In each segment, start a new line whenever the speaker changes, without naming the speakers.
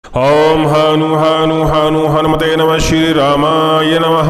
ओम हनु हनु हनु हनुमते नमः श्री रामाय नमः।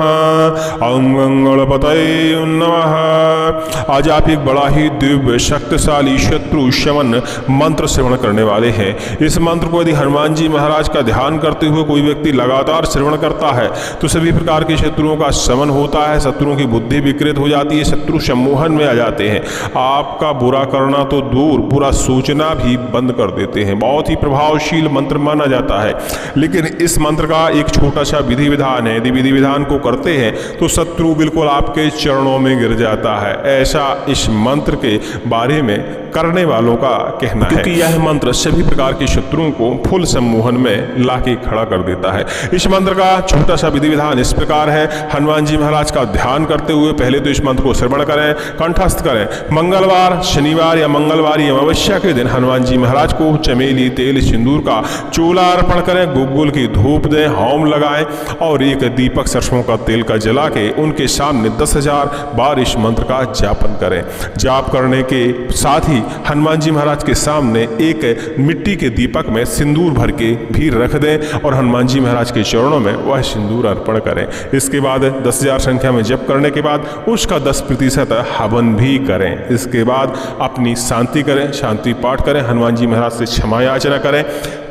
ओम गंगणपतये नमः। आज आप एक बड़ा ही दिव्य शक्तिशाली शत्रु शमन मंत्र श्रवण करने वाले हैं। इस मंत्र को यदि हनुमान जी महाराज का ध्यान करते हुए कोई व्यक्ति लगातार श्रवण करता है तो सभी प्रकार के शत्रुओं का शमन होता है, शत्रुओं की बुद्धि विकृत हो जाती है, शत्रु सम्मोहन में आ जाते हैं। आपका बुरा करना तो दूर, बुरा सोचना भी बंद कर देते हैं। बहुत ही प्रभावशील मंत्र माना जाता है। लेकिन इस मंत्र का एक छोटा सा विधि विधान है। यदि विधि विधान को करते हैं तो शत्रु बिल्कुल आपके चरणों में गिर जाता है, ऐसा इस मंत्र के बारे में करने वालों का कहना है। क्योंकि यह मंत्र सभी प्रकार के शत्रुओं को फुल सम्मोहन में लाके खड़ा कर देता है। इस मंत्र का छोटा सा विधि विधान इस प्रकार है। हनुमान जी महाराज का ध्यान करते हुए पहले तो इस मंत्र को श्रवण करें, कंठस्थ करें। मंगलवार, शनिवार या मंगलवार या अमावस्या के दिन हनुमान जी महाराज को चमेली, तेल, सिंदूर का चूल्हा अर्पण करें, गुग्गुल की धूप दें, होम लगाएं और एक दीपक सरसों का तेल का जला के उनके सामने 10,000 बार इस मंत्र का जापन करें। जाप करने के साथ ही हनुमान जी महाराज के सामने एक मिट्टी के दीपक में सिंदूर भर के भी रख दें और हनुमान जी महाराज के चरणों में वह सिंदूर अर्पण करें। इसके बाद 10,000 संख्या में जप करने के बाद उसका 10% हवन भी करें। इसके बाद अपनी शांति करें, शांति पाठ करें, हनुमान जी महाराज से क्षमा याचना करें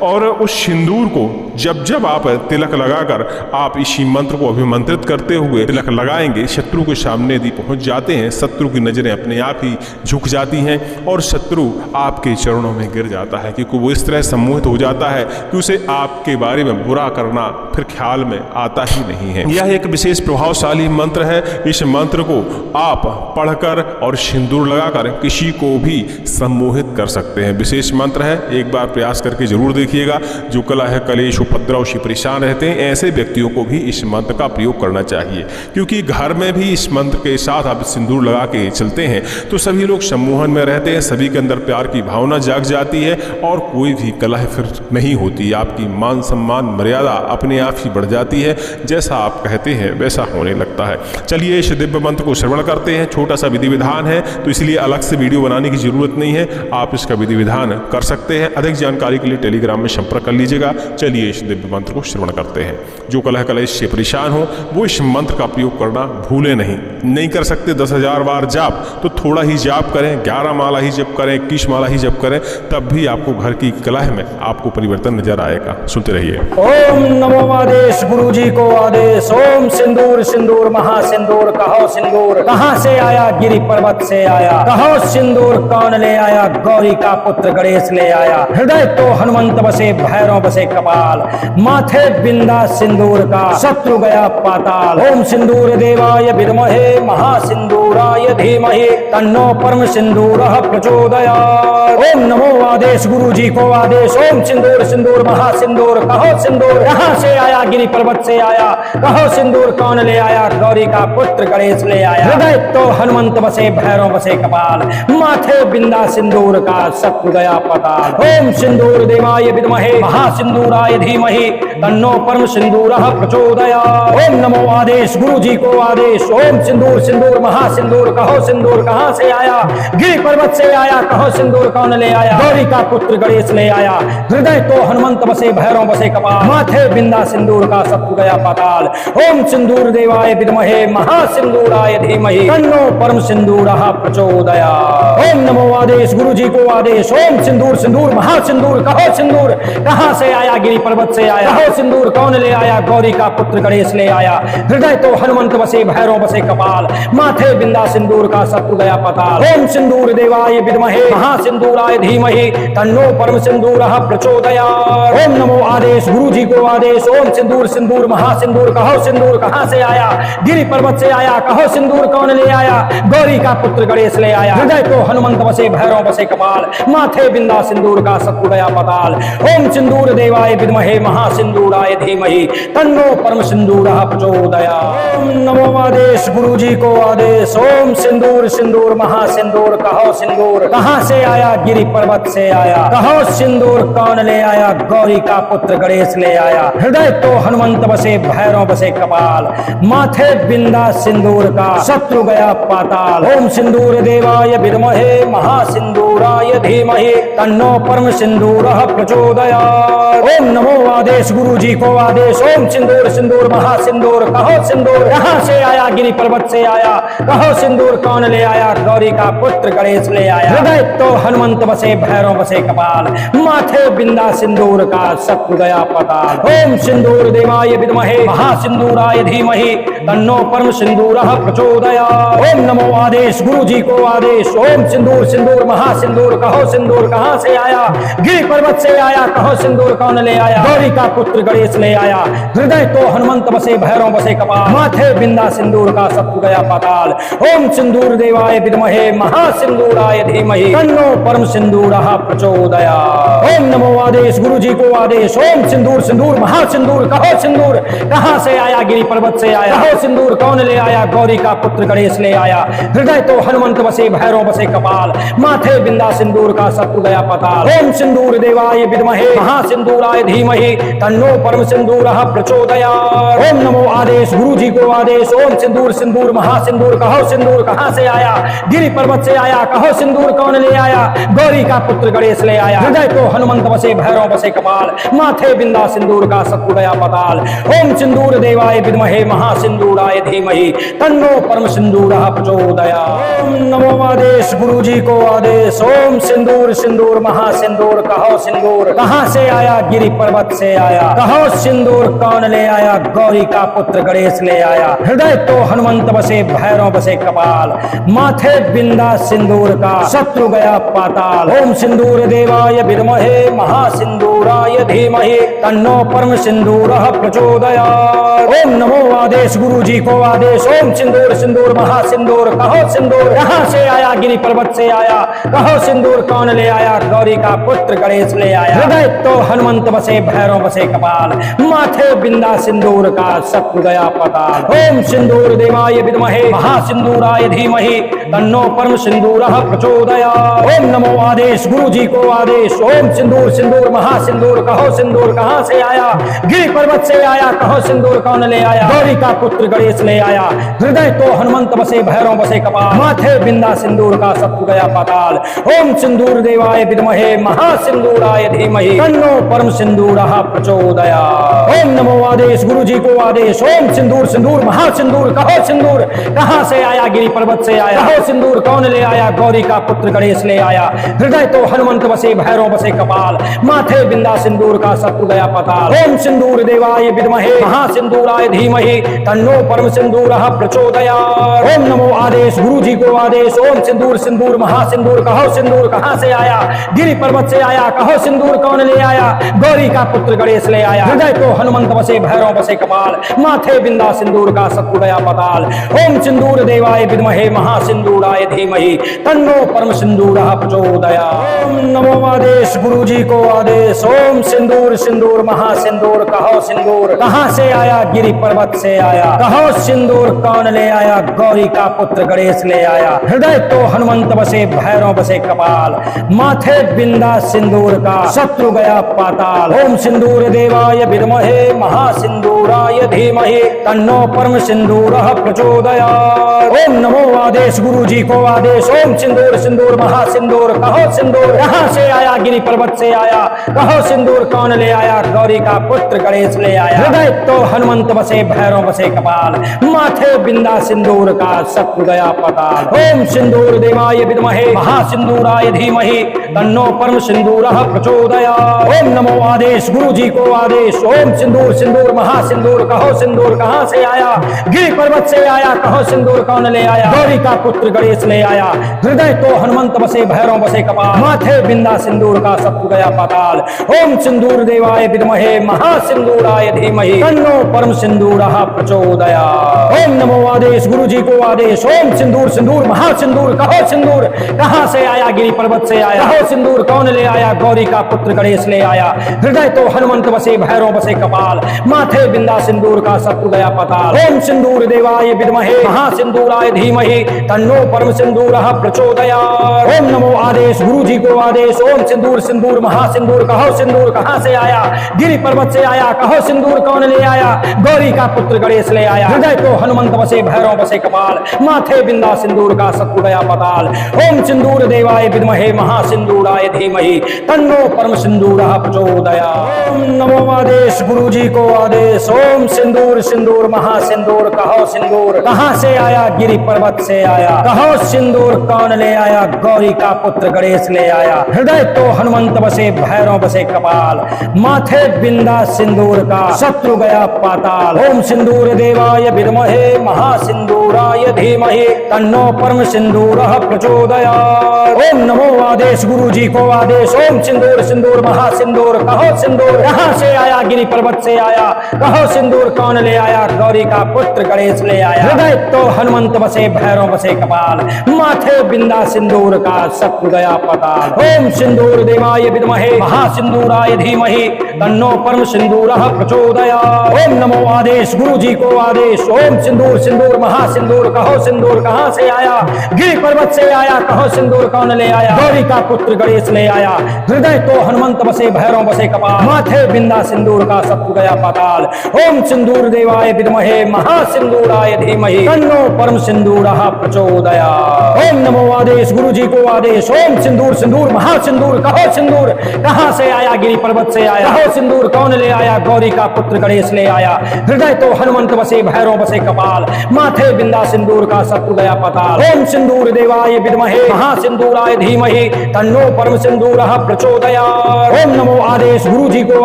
और उस सिंदूर को जब जब आप तिलक लगाकर आप इसी मंत्र को अभिमंत्रित करते हुए तिलक लगाएंगे, शत्रु के सामने यदि पहुंच जाते हैं, शत्रु की नजरें अपने आप ही झुक जाती हैं और शत्रु आपके चरणों में गिर जाता है, क्योंकि वो इस तरह सम्मोहित हो जाता है कि उसे आपके बारे में बुरा करना फिर ख्याल में आता ही नहीं है। यह एक विशेष प्रभावशाली मंत्र है। इस मंत्र को आप पढ़कर और सिंदूर लगाकर किसी को भी सम्मोहित कर सकते हैं। विशेष मंत्र है, एक बार प्रयास करके जरूर देखिएगा। जो कला है, कलेश, उपद्रव से परेशान रहते हैं, ऐसे व्यक्तियों को भी इस मंत्र का प्रयोग करना चाहिए। क्योंकि घर में भी इस मंत्र के साथ आप सिंदूर लगा के चलते हैं तो सभी लोग सम्मोहन में रहते हैं, सभी के अंदर प्यार की भावना जाग जाती है और कोई भी कलह फिर नहीं होती। आपकी मान सम्मान मर्यादा अपने आप ही बढ़ जाती है, जैसा आप कहते हैं वैसा होने लगता है। चलिए इस दिव्य मंत्र को श्रवण करते हैं। छोटा सा विधि विधान है तो इसलिए अलग से वीडियो बनाने की जरूरत नहीं है, आप इसका विधि विधान कर सकते हैं। अधिक जानकारी के लिए टेलीग्राम में संपर्क कर लीजिएगा। चलिए इस दिव्य मंत्र को श्रवण करते हैं। जो कलह कलेश से परेशान हो वो इस मंत्र का प्रयोग करना भूले नहीं कर सकते 10,000 बार जाप तो थोड़ा ही जाप करें, 11 माला ही जप करें, 21 माला ही जप करें, तब भी आपको घर की कलह में आपको परिवर्तन नजर आएगा। सुनते रहिए।
ओम नमो आदेश, गुरु जी को आदेश। ओम सिंदूर सिंदूर महासिंदूर, कहो सिंदूर कहाँ से आया, गिरि पर्वत से आया। कहो सिंदूर कौन ले आया, गौरी का पुत्र गणेश ले आया। हृदय तो हनुमंत बसे, भैरव बसे कपाल। माथे बिंदा सिंदूर का, शत्रु गया पाताल। ओम सिंदूर देवाय विद्महे, महासिंदूराय धीमहि, तन्नो परम सिंदूरः प्रचोदयात्। ओम नमो आदेश, गुरु जी को आदेश। ओम सिंदूर सिंदूर महासिंदूर, कहो सिंदूर कहाँ से आया, गिरि पर्वत से आया। कहो सिंदूर कौन ले आया, गौरी का पुत्र गणेश ले आया। हृदय तो हनुमंत बसे, भैरव बसे कपाल। माथे बिंदा सिंदूर का, शत्रु गया पाताल। ओम सिंदूर देवाय विद्महे, महासिंदूराय धीमहि, तन्नो परम सिंदूरः प्रचोदयात्। ओम नमो आदेश, गुरु जी को आदेश। ओम सिंदूर सिंदूर महासिंदूर, कहो सिंदूर कहाँ से आया, गिरि पर्वत से आया। कहो सिंदूर कौन ले आया, गौरी का पुत्र गणेश ले आया। हृदय तो हनुमंत बसे, भैरव बसे कपाल। माथे बिंदा सिंदूर का, शत्रु गया पाताल। ओम सिंदूर देवाय विद्महे, महासिंदूराय धीमहि, तन्नो परम सिंदूरः प्रचोदयात्। ओम नमो आदेश, गुरु जी को आदेश। ओम सिंदूर सिंदूर महासिंदूर, कहो सिंदूर कहाँ से आया, गिरि पर्वत से आया। कहो सिंदूर कौन ले आया, गौरी का पुत्र गणेश ले आया। हृदय तो हनुमंत बसे, भैरव बसे कपाल। माथे बिंदा सिंदूर का, शत्रु गया पाताल। ओम सिंदूर देवाय विद्महे, महासिंदूराय धीमहि, तन्नो परम सिंदूरः प्रचोदयात्। ओम नमो आदेश, गुरु जी को आदेश। ओम सिंदूर सिंदूर महासिंदूर, कहो सिंदूर कहाँ से आया, गिरि पर्वत से आया। कहो सिंदूर कौन ले आया, गौरी का पुत्र गणेश ले आया। हृदय तो हनुमंत बसे, भैरव बसे कपाल। माथे बिंदा सिंदूर का, शत्रु गया पाताल। ओम सिंदूर देवाय विद्महे, महासिंदूराय धीमहि, तन्नो परम सिंदूरः प्रचोदयात्। ओम नमो आदेश, गुरु जी को आदेश। ओम सिंदूर सिंदूर महासिंदूर, कहो सिंदूर कहाँ से आया, गिरि पर्वत से आया। कहो सिंदूर कौन ले आया, गौरी का पुत्र पुत्र गणेश ले आया। हृदय तो हनुमंत बसे, भैरव बसे कपाल, माथे बिंदा सिंदूर का, शत्रु गया पाताल। ओम सिंदूर देवाय विद्महे महासिंदूराय धीमहि तन्नो परम सिंदूरः प्रचोदयात्। ओम नमो आदेश, गुरु जी को आदेश। ओम सिंदूर सिंदूर महासिंदूर, कहो सिंदूर कहां से आया? गिरि पर्वत से आया। कहो सिंदूर कौन ले आया? गौरी का पुत्र गणेश ले आया। हृदय तो हनुमंत बसे, भैरव बसे कपाल, माथे बिंदा सिंदूर का, शत्रु गया पाताल। ओम सिंदूर देवाय विद्महे महासिंदूराय धीमहि तन्नो परम सिंदूरः प्रचोदयात्। ओम नमो आदेश, गुरु जी को आदेश। ओम सिंदूर सिंदूर महासिंदूर, कहो सिंदूर कहां से आया? गिरि पर्वत से आया। कहो सिंदूर कौन ले आया? गौरी का पुत्र गणेश ले आया। हृदय तो हनुमंत बसे, भैरव बसे कपाल, माथे बिंदा सिंदूर का, शत्रु गया पाताल। ओम सिंदूर देवाय विद्महे महासिंदूराय धीमहि तन्नो परम सिंदूरः प्रचोदयात्। ओम नमो आदेश, गुरु जी को आदेश। ओम सिंदूर सिंदूर महासिंदूर, कहो सिंदूर कहां से आया? गिरि पर्वत से आया। कहो सिंदूर कौन ले आया? गौरी का पुत्र गणेश ले आया। हृदय तो हनुमंत बसे, भैरव बसे कपाल, माथे बिंदा सिंदूर का, शत्रु गया पाताल। ओम सिंदूर देवाय विद्महे महासिंदूराय धीमहि तन्नो परम सिंदूरः प्रचोदयात्। ओम नमो आदेश, गुरु जी को आदेश। ओम सिंदूर सिंदूर महासिंदूर, कहो सिंदूर कहां से आया? गिरि पर्वत से आया। कहो सिंदूर कौन ले आया? गौरी का पुत्र गणेश ले आया। हृदय तो हनुमंत बसे, भैरव बसे कपाल, माथे बिंदा सिंदूर का, शत्रु गया पाताल। ओम सिंदूर देवाय विद्महे महासिंदूराय धीमहि तन्नो परम सिंदूरः प्रचोदयात्। ओम नमो आदेश, गुरु जी को आदेश। ओम सिंदूर सिंदूर महासिंदूर, कहो सिंदूर कहां से आया? गिरि पर्वत से आया। कहो सिंदूर कौन ले आया? गौरी का पुत्र गणेश ले आया। हृदय तो हनुमंत बसे, भैरव बसे कपाल, माथे बिंदा सिंदूर का, शत्रु गया पाताल। ओम सिंदूर देवाय विद्महे महासिंदूराय धीमहि तन्नो परम सिंदूरः प्रचोदयात्। ओम नमो आदेश, गुरु जी को आदेश। ओम सिंदूर सिंदूर महासिंदूर, कहो सिंदूर कहां से आया? गिरि पर्वत से आया। कहो सिंदूर कौन ले आया? गौरी का पुत्र गणेश ले आया। हृदय तो हनुमंत बसे, भैरव बसे कपाल, माथे बिंदा सिंदूर का, शत्रु गया पाताल। ओम सिंदूर देवाय विद्महे महासिंदूराय धीमहि तन्नो परम सिंदूरः प्रचोदयात्। ओम नमो आदेश, गुरु जी को आदेश। ओम सिंदूर सिंदूर महासिंदूर, कहो सिंदूर कहां से आया? गिरि पर्वत से आया। कहो सिंदूर कौन ले आया? गौरी का पुत्र गणेश ले आया। हृदय तो हनुमंत बसे, भैरव बसे कपाल, माथे बिंदा सिंदूर का, शत्रु गया पाताल। ओम सिंदूर देवाय विद्महे महासिंदूराय धीमहि तन्नो परम सिंदूरः प्रचोदयात्। ओम नमो आदेश, गुरु जी को आदेश। ओम सिंदूर सिंदूर महासिंदूर, कहो सिंदूर कहां से आया? गिरि पर्वत से आया। कहो सिंदूर कौन ले आया? गौरी का पुत्र गणेश ले आया। हृदय तो हनुमंत बसे, भैरव बसे कपाल, माथे बिंदा सिंदूर का, शत्रु गया पाताल। ओम सिंदूर देवाय विद्महे महासिंदूराय धीमहि तन्नो परम सिंदूरः प्रचोदयात्। ओम नमो आदेश, गुरु जी को आदेश। ओम सिंदूर सिंदूर महासिंदूर, कहो सिंदूर कहां से आया? गिरि पर्वत से आया। कहो सिंदूर कौन ले आया? गौरी का पुत्र गणेश ले आया। हृदय तो हनुमंत बसे, भैरव बसे कपाल, माथे बिंदा सिंदूर का, शत्रु गया पाताल। ओम सिंदूर देवाय विद्महे महासिंदूराय धीमहि तन्नो परम सिंदूरः प्रचोदयात्। ओम नमो आदेश, गुरु जी को आदेश। ओम सिंदूर सिंदूर महासिंदूर, कहो सिंदूर कहां से आया? गिरि पर्वत से आया। कहो सिंदूर कौन ले आया? गौरी का पुत्र गणेश ले आया। हृदय तो हनुमंत बसे, भैरव बसे कपाल, माथे बिंदा सिंदूर का, शत्रु गया पाताल। ओम सिंदूर देवाय विद्महे महासिंदूराय धीमहि तन्नो परम सिंदूरः प्रचोदयात्। ओम नमो आदेश, गुरु जी को आदेश। ओम सिंदूर सिंदूर महासिंदूर, कहो सिंदूर कहां से आया? गिरि पर्वत से आया। कहो सिंदूर कौन ले आया? गौरी का पुत्र गणेश ले आया। हृदय तो हनुमंत बसे, भैरव बसे कपाल, माथे बिंदा सिंदूर का, शत्रु गया पाताल। ओम सिंदूर देवाय विद्महे महासिंदूराय धीमहि तन्नो परम सिंदूरः प्रचोदयात्। ओम नमो आदेश, गुरु जी को आदेश। ओम सिंदूर सिंदूर महासिंदूर, कहो सिंदूर कहां से आया? गिरि पर्वत से आया। कहो सिंदूर कौन ले आया? गौरी का पुत्र गणेश ले आया। हृदय तो हनुमंत बसे, भैरव बसे कपाल, माथे बिंदा सिंदूर का, शत्रु गया पाताल। ओम सिंदूर देवाय विद्महे महासिंदूराय धीमहि तन्नो परम सिंदूरः प्रचोदयात्। ओम नमो आदेश, गुरु जी को आदेश। ओम सिंदूर सिंदूर महासिंदूर, कहो सिंदूर कहां से आया? गिरि पर्वत से आया। कहो सिंदूर कौन ले आया? गौरी का पुत्र गणेश ले आया। हृदय तो हनुमंत बसे, भैरव बसे कपाल, माथे बिंदा सिंदूर का, शत्रु गया पाताल। ओम सिंदूर देवाय विद्महे महासिंदूराय धीमहि तन्नो परम सिंदूरः प्रचोदयात्। ओम नमो आदेश, गुरु जी को आदेश। ओम सिंदूर सिंदूर महासिंदूर, कहो सिंदूर कहां से से आया? गिरि पर्वत से आया, कहो सिंदूर कौन ले आया? गौरी का पुत्र गणेश ले आया। हृदय तो हनुमंत बसे, भैरव बसे कपाल, माथे बिंदा सिंदूर का शत्रु गया पताल। ओम सिंदूर देवाय विद्महे महासिंदूराय धीमहि, तन्नो परम सिंदूरः प्रचोदयात्। ओम नमो आदेश, गुरु जी को आदेश। ओम सिंदूर सिंदूर महासिंदूर, कहो सिंदूर कहां से आया? गिरि पर्वत से आया। कहो सिंदूर कौन ले आया? गौरी का पुत्र गणेश ले आया। हृदय तो हनुमंत बसे, भैरव बसे कपाल, माथे बिंदा सिंदूर का शत्रु गया पाताल। ओम सिंदूर देवाय विद्महे महासिंदूराय धीमहि, तन्नो परम सिंदूरः प्रचोदयात्। ओम नमो आदेश, गुरु जी को आदेश। ओम सिंदूर सिंदूर महासिंदूर, कहो सिंदूर कहां से आया? गिरि पर्वत से आया। कहो सिंदूर कौन ले आया? गौरी का पुत्र गणेश ले आया। हृदय तो हनुमंत बसे, भैरव बसे कपाल, माथे बिंदा सिंदूर का शत्रु गया पताल। ओम सिंदूर देवाय विद्महे महासिंदूराय धीमहि, तन्नो परम सिंदूरः प्रचोदयात्। ओम नमो आदेश, गुरु जी को आदेश। ओम सिंदूर सिंदूर महासिंदूर, कहो सिंदूर कहां से आया? गिरि पर्वत से आया। कहो सिंदूर कौन ले आया? गौरी का पुत्र गणेश ले आया। हृदय तो हनुमंत बसे, भैरव बसे कपाल, माथे बिंदा सिंदूर का शत्रु गया पाताल। ओम सिंदूर देवाय विद्महे महासिंदूराय धीमहि, तन्नो परम सिंदूरः प्रचोदयात्। ओम नमो आदेश, गुरु जी को आदेश। ओम सिंदूर सिंदूर महासिंदूर, कहो सिंदूर कहां से आया? गिरि पर्वत से आया। कहो सिंदूर कौन ले आया? गौरी का पुत्र गणेश ले आया। हृदय तो हनुमंत बसे, भैरव बसे कपाल, माथे बिंदा सिंदूर का शत्रु गया पताल। ओम सिंदूर देवाय विद्महे महासिंदूराय धीमहि, तन्नो परम सिंदूरः प्रचोदयात्। ओम नमो आदेश, गुरु जी को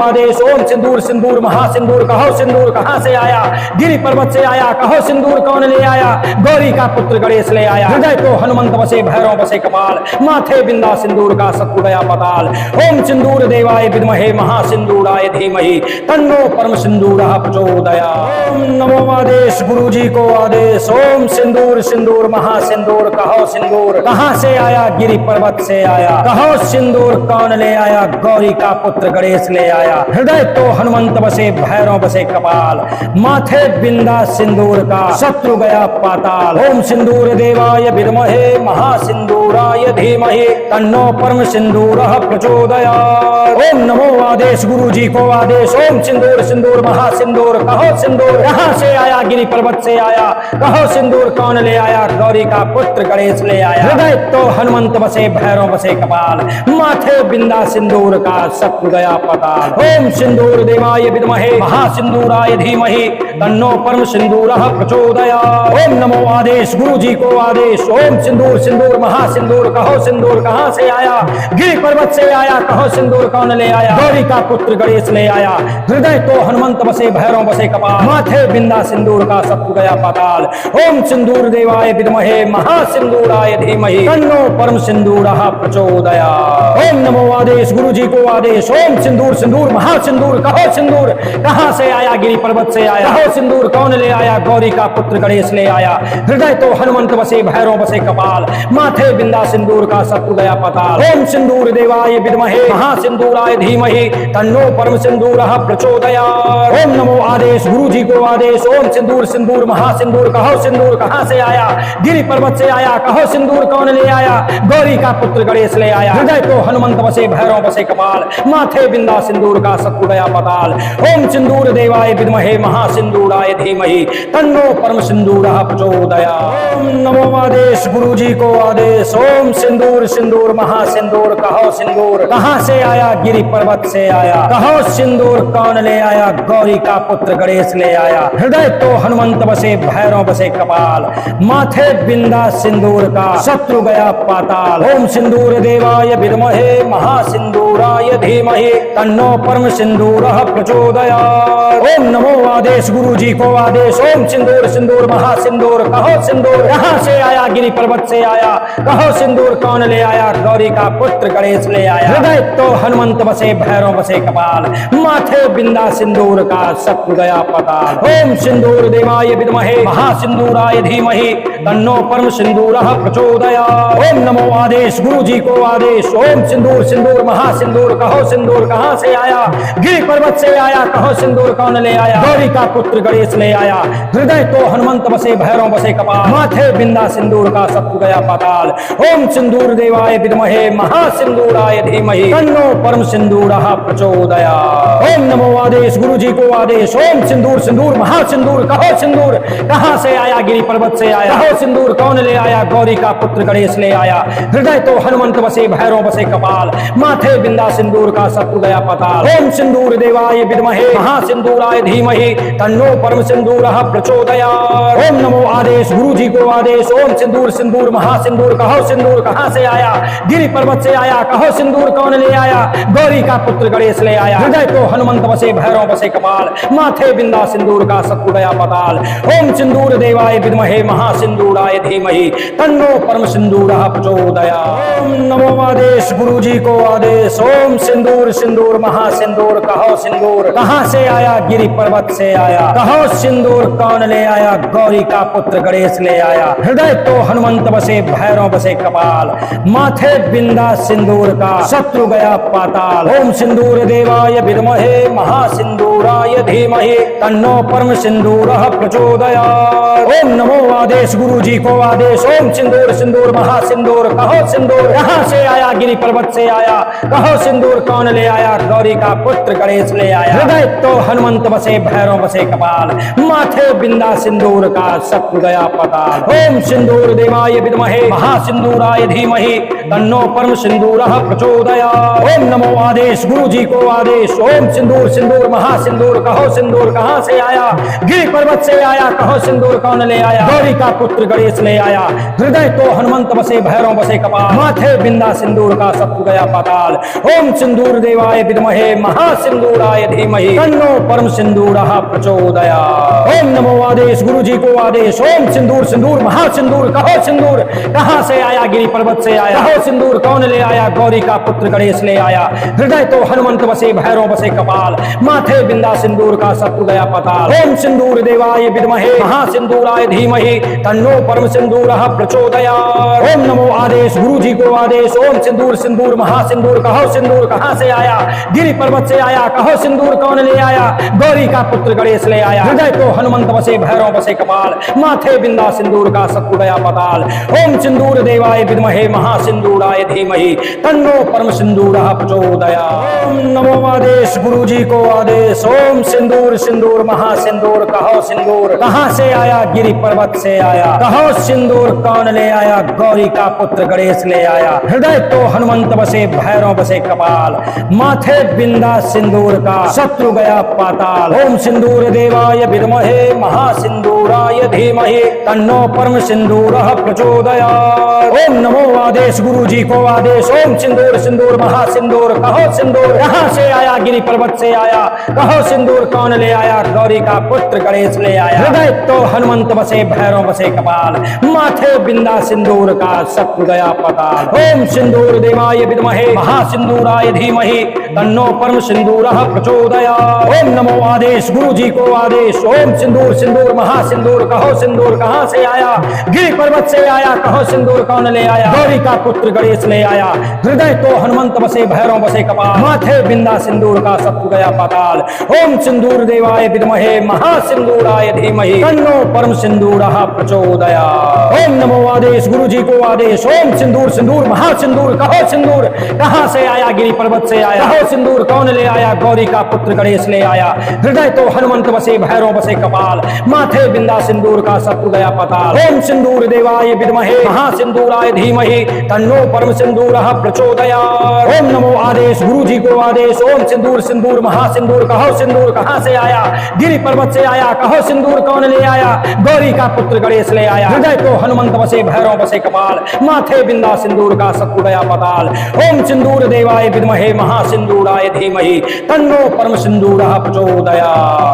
आदेश। ओम सिंदूर सिंदूर महासिंदूर, कहो सिंदूर कहां से आया? गिरि पर्वत से आया। कहो सिंदूर कौन ले आया? गौरी का पुत्र गणेश ले आया। हृदय तो हनुमंत बसे, भैरव बसे कपाल, माथे बिंदा सिंदूर का शत्रु गया पताल। ओम सिंदूर देवाय विद्महे महासिंदूराय धीमहि, तन्नो परम सिंदूरः प्रचोदयात्। ओम नमो आदेश, गुरु जी को आदेश। ओम सिंदूर सिंदूर महासिंदूर, कहो सिंदूर कहां से आया? गिरि पर्वत से आया। कहो सिंदूर कौन ले आया? गौरी का पुत्र गणेश ले आया। हृदय तो हनुमंत बसे, भैरव बसे कपाल, माथे बिंदा सिंदूर का शत्रु गया पाताल। ओम सिंदूर देवाय विद्महे महासिंदूराय धीमहि, तन्नो परम सिंदूरः प्रचोदयात्। ओम नमो आदेश, गुरु जी को आदेश। ओम सिंदूर सिंदूर महासिंदूर, कहो सिंदूर कहां से आया? गिरि पर्वत से आया। कहो सिंदूर कौन ले आया? गौरी का पुत्र गणेश ले आया। हृदय तो हनुमंत बसे, भैरव बसे कपाल, माथे बिंदा सिंदूर का शत्रु गया पताल। ओम सिंदूर देवाय विद्महे महासिंदूराय धीमहि, तन्नो परम सिंदूरः प्रचोदयात्। ओम नमो आदेश, गुरु जी को आदेश। ओम सिंदूर सिंदूर महासिंदूर, कहो सिंदूर कहां से आया? गिरि पर्वत से आया। कहो सिंदूर कौन ले आया? गौरी का पुत्र गणेश ले आया। हृदय तो हनुमंत बसे, भैरव बसे कपाल, माथे बिंदा सिंदूर का शत्रु गया पाताल। ओम सिंदूर देवाय विद्महे महासिंदूराय धीमहि, तन्नो परम सिंदूरः प्रचोदयात्। ओम नमो आदेश, गुरु जी को आदेश। ओम सिंदूर सिंदूर महासिंदूर, कहो सिंदूर कहां से आया? गिरि पर्वत से आया। कहो सिंदूर कौन ले आया? गौरी का पुत्र गणेश ले आया। हृदय तो हनुमंत बसे, भैरव बसे कपाल, माथे बिंदा सिंदूर का शत्रु गया पताल। ओम सिंदूर देवाय विद्महे महासिंदूराय धीमहि, तन्नो परम सिंदूरः प्रचोदयात्। ओम नमो आदेश, गुरु जी को आदेश। ओम सिंदूर सिंदूर महासिंदूर, कहो सिंदूर कहां से आया? गिरि पर्वत से आया। कहो सिंदूर कौन ले आया? गौरी का पुत्र गणेश ले आया। हृदय तो हनुमंत बसे, भैरव बसे कपाल, माथे बिंदा सिंदूर का शत्रु गया पताल। ओम सिंदूर देवाय विद्महे महासिंदूराय धीमहि, तन्नो परम सिंदूरः प्रचोदयात्। ओम नमो आदेश, गुरु जी को आदेश। ओम सिंदूर सिंदूर महासिंदूर, कहो सिंदूर कहां से आया? गिरि पर्वत से आया। कहो सिंदूर कौन ले आया? गौरी का पुत्र गणेश ले आया। हृदय तो हनुमंत बसे, भैरव बसे कपाल, माथे बिंदा सिंदूर का शत्रु गया पाताल। ओम सिंदूर देवाय विद्महे महासिंदूराय धीमहि, तन्नो परम सिंदूरः प्रचोदयात्। ओम नमो आदेश, गुरु जी को आदेश। ओम सिंदूर सिंदूर महासिंदूर, कहो सिंदूर कहां से आया? गिरि पर्वत से आया। कहो सिंदूर कौन ले आया? गौरी का पुत्र गणेश ले आया। हृदय तो हनुमंत बसे, भैरव बसे कपाल, माथे बिंदा सिंदूर का शत्रु गया पताल। ओम सिंदूर देवाय विद्महे महासिंदूराय धीमहि, तन्नो परम सिंदूरः प्रचोदयात्। ओम नमो आदेश, गुरु जी को आदेश। ओम सिंदूर सिंदूर महासिंदूर, कहो सिंदूर कहां से आया? गिरि पर्वत पर्वत से आया, कहो सिंदूर कौन ले आया, गौरी का पुत्र गणेश ले आया। हृदय तो हनुमंत बसे, भैरव बसे कपाल, माथे बिंदा सिंदूर का शत्रु गया पाताल। ओम सिंदूर देवाय विद्महे महासिंदूराय धीमहि, तन्नो परम सिंदूरः प्रचोदयात्। ओम नमो आदेश, गुरु जी को आदेश। ओम सिंदूर सिंदूर महासिंदूर, कहो सिंदूर कहां से आया, गिरि पर्वत से आया, कहो सिंदूर कौन ले आया, गौरी का पुत्र गणेश ले आया। हृदय तो हनुमंत बसे, भैरव बसे कपाल, माथे बिंदा सिंदूर का शत्रु गया पाताल। ओम सिंदूर देवाय विद्महे महासिंदूराय धीमहि, तन्नो परम सिंदूरः प्रचोदयात्। ओम नमो आदेश, गुरु जी को आदेश। ओम सिंदूर सिंदूर महासिंदूर, कहो सिंदूर कहां से आया, गिरि पर्वत से आया, कहो सिंदूर कौन ले आया, गौरी का पुत्र गणेश ले आया। हृदय तो हनुमंत बसे, भैरव बसे कपाल, माथे बिंदा सिंदूर का शत्रु गया पाताल। ओम सिंदूर देवाय विद्महे महासिंदूराय धीमहि, तन्नो परम सिंदूरः प्रचोदयात्। ओम नमो आदेश, गुरु जी को आदेश। ओम सिंदूर सिंदूर महासिंदूर, कहो सिंदूर कहां से आया, गिरि पर्वत से आया, कहो सिंदूर कौन ले आया, गौरी का पुत्र गणेश ले आया। हृदय तो हनुमंत बसे, भैरव बसे कपाल, माथे बिंदा सिंदूर का शत्रु गया पाताल। ओम सिंदूर देवाय विद्महे महासिंदूराय धीमहि, तन्नो परम सिंदूरः प्रचोदयात्। ओम नमो आदेश, गुरु जी को आदेश। ओम सिंदूर सिंदूर महासिंदूर, कहो सिंदूर कहां से आया, गिरि पर्वत से आया, कहो सिंदूर कौन ले आया, गौरी का पुत्र गणेश ले आया। हृदय तो हनुमंत बसे, भैरव बसे कपाल, माथे बिंदा सिंदूर का शत्रु गया पाताल। ओम सिंदूर देवाय विद्महे महासिंदूराय धीमहि, तन्नो परम सिंदूरः प्रचोदयात्। ओम नमो आदेश, गुरु जी को आदेश। ओम सिंदूर सिंदूर महासिंदूर, कहो सिंदूर कहां से आया, गिरि पर्वत से आया, कहो सिंदूर कौन ले आया, गौरी का पुत्र गणेश ले आया। हृदय तो हनुमंत बसे, भैरव बसे कपाल, माथे बिंदा सिंदूर का शत्रु गया पाताल। ओम सिंदूर देवाय विद्महे महासिंदूराय धीमहि, तन्नो परम सिंदूरः प्रचोदयात्। ओम नमो आदेश, गुरु जी को आदेश। ओम सिंदूर सिंदूर महासिंदूर, कहो सिंदूर कहां से आया, गिरि पर्वत से आया, कहो सिंदूर कौन ले आया, गौरी का पुत्र गणेश ले आया। हृदय तो हनुमंत बसे, भैरव बसे कपाल, माथे बिंदा सिंदूर का शत्रु गया पाताल। ओम सिंदूर देवाय विद्महे महासिंदूराय धीमहि, तन्नो परम सिंदूरः प्रचोदयात्। ओम नमो आदेश, गुरु जी को आदेश। ओम सिंदूर सिंदूर महासिंदूर, कहो सिंदूर कहां से आया, गिरि पर्वत से आया, कहो सिंदूर कौन ले आया, गौरी का पुत्र गणेश ले आया। हृदय तो हनुमंत बसे, भैरव बसे कपाल, माथे बिंदा सिंदूर का शत्रु गया पाताल। ओम सिंदूर देवाय विद्महे महासिंदूराय धीमहि, तन्नो परम सिंदूरः प्रचोदयात्। ओम नमो आदेश, गुरु जी को आदेश। ओम सिंदूर सिंदूर महासिंदूर, कहो सिंदूर कहां से आया, गिरि पर्वत से आया, कहो सिंदूर कौन ले आया, गौरी का पुत्र गणेश ले आया। हृदय तो हनुमंत बसे, भैरव बसे कपाल, माथे बिंदा सिंदूर का शत्रु गया पाताल। ओम सिंदूर देवाय विद्महे महासिंदूराय धीमहि, तन्नो परम सिंदूरः प्रचोदयात्। ओम नमो आदेश, गुरु जी को आदेश। ओम सिंदूर सिंदूर महासिंदूर, कहो सिंदूर कहां से आया, गिरि पर्वत से आया, कहो सिंदूर कौन ले आया, गौरी का पुत्र गणेश ले आया। हृदय तो हनुमंत बसे, भैरव बसे कपाल, माथे बिंदा सिंदूर का शत्रु गया पाताल। ओम सिंदूर देवाय विद्महे महासिंदूराय धीमहि, तन्नो परम सिंदूरः प्रचोदयात्। ओम नमो आदेश, गुरु जी को आदेश। ओम सिंदूर सिंदूर महासिंदूर, कहो सिंदूर कहां से आया, गिरि पर्वत से आया, कहो सिंदूर कौन ले आया, गौरी का पुत्र गणेश ले आया। हृदय तो हनुमंत बसे, भैरव बसे कपाल, माथे बिंदा सिंदूर का शत्रु गया पाताल। ओम सिंदूर देवाय विद्महे महासिंदूराय धीमहि, तन्नो परम सिंदूरः प्रचोदयात्। ओम नमो आदेश, गुरु जी को आदेश। ओम सिंदूर सिंदूर महासिंदूर, कहो सिंदूर कहां से आया, गिरि पर्वत से आया, कहो सिंदूर कौन ले आया, गौरी का पुत्र गणेश ले आया। हृदय तो हनुमंत बसे, भैरव बसे कपाल, माथे बिंदा सिंदूर का शत्रु गया पाताल। ओम सिंदूर देवाय विद्महे महासिंदूराय धीमहि, तन्नो परम सिंदूरः प्रचोदयात्। ओम नमो आदेश, गुरु जी को आदेश। ओम सिंदूर सिंदूर महासिंदूर, कहो सिंदूर कहां से आया, गिरि पर्वत से आया, कहो सिंदूर कौन ले आया, गौरी का पुत्र गणेश ले आया। हृदय तो हनुमंत बसे, भैरव बसे कपाल, माथे बिंदा सिंदूर का शत्रु गया पाताल। ओम सिंदूर देवाय विद्महे महासिंदूराय धीमहि, तन्नो परम सिंदूरः प्रचोदयात्।